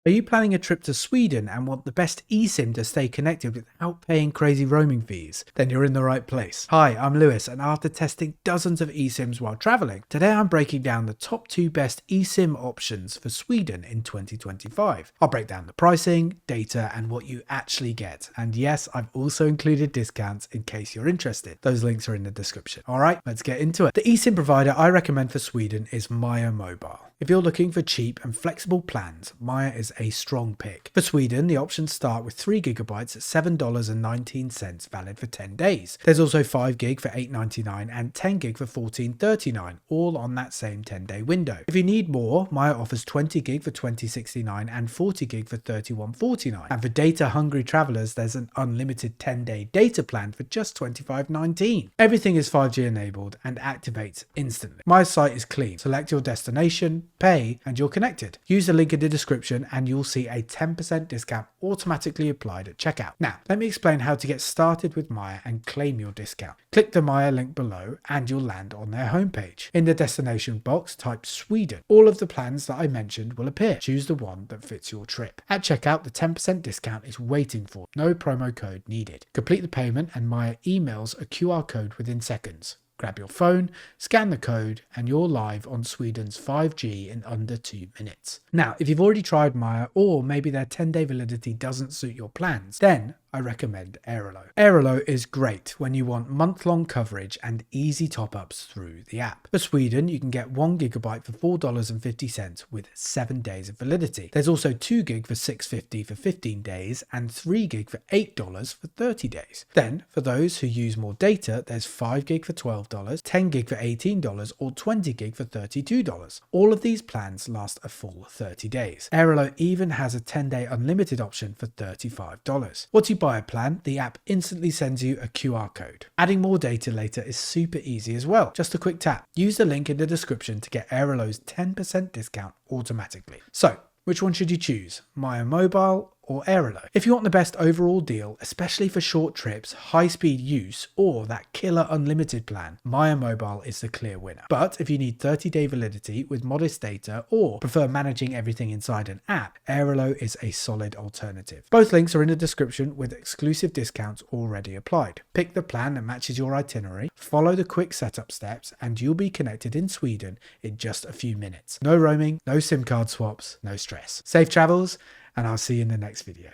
Are you planning a trip to Sweden and want the best eSIM to stay connected without paying crazy roaming fees? Then you're in the right place. Hi, I'm Lewis, and after testing dozens of eSIMs while traveling, today I'm breaking down the top 2 best eSIM options for Sweden in 2025. I'll break down the pricing, data, and what you actually get. And yes, I've also included discounts in case you're interested. Those links are in the description. Alright, let's get into it. The eSIM provider I recommend for Sweden is Maya Mobile. If you're looking for cheap and flexible plans, Maya is a strong pick. For Sweden, the options start with 3GB at $7.19 valid for 10 days. There's also 5GB for $8.99 and 10GB for $14.39, all on that same 10-day window. If you need more, Maya offers 20GB for $20.69 and 40GB for $31.49. And for data-hungry travelers, there's an unlimited 10-day data plan for just $25.19. Everything is 5G enabled and activates instantly. Maya's site is clean. Select your destination, pay, and you're connected. Use the link in the description and you'll see a 10% discount automatically applied at checkout. Now, let me explain how to get started with Maya and claim your discount. Click the Maya link below and you'll land on their homepage. In the destination box, type Sweden. All of the plans that I mentioned will appear. Choose the one that fits your trip. At checkout, the 10% discount is waiting for you. No promo code needed. Complete the payment and Maya emails a QR code within seconds. Grab your phone, scan the code, and you're live on Sweden's 5G in under 2 minutes. Now, if you've already tried Maya, or maybe their 10-day validity doesn't suit your plans, then I recommend Airalo. Airalo is great when you want month-long coverage and easy top-ups through the app. For Sweden, you can get 1GB for $4.50 with 7 days of validity. There's also 2GB for $6.50 for 15 days and 3GB for $8 for 30 days. Then, for those who use more data, there's 5GB for $12, 10GB for $18, or 20GB for $32. All of these plans last a full 30 days. Airalo even has a 10-day unlimited option for $35. Once you buy a plan, the app instantly sends you a QR code. Adding more data later is super easy as well. Just a quick tap. Use the link in the description to get Airalo's 10% discount automatically. So, which one should you choose? Maya Mobile or Airalo? If you want the best overall deal, especially for short trips, high-speed use, or that killer unlimited plan, Maya Mobile is the clear winner. But if you need 30-day validity with modest data or prefer managing everything inside an app, Airalo is a solid alternative. Both links are in the description with exclusive discounts already applied. Pick the plan that matches your itinerary, follow the quick setup steps, and you'll be connected in Sweden in just a few minutes. No roaming, no SIM card swaps, no stress. Safe travels, and I'll see you in the next video.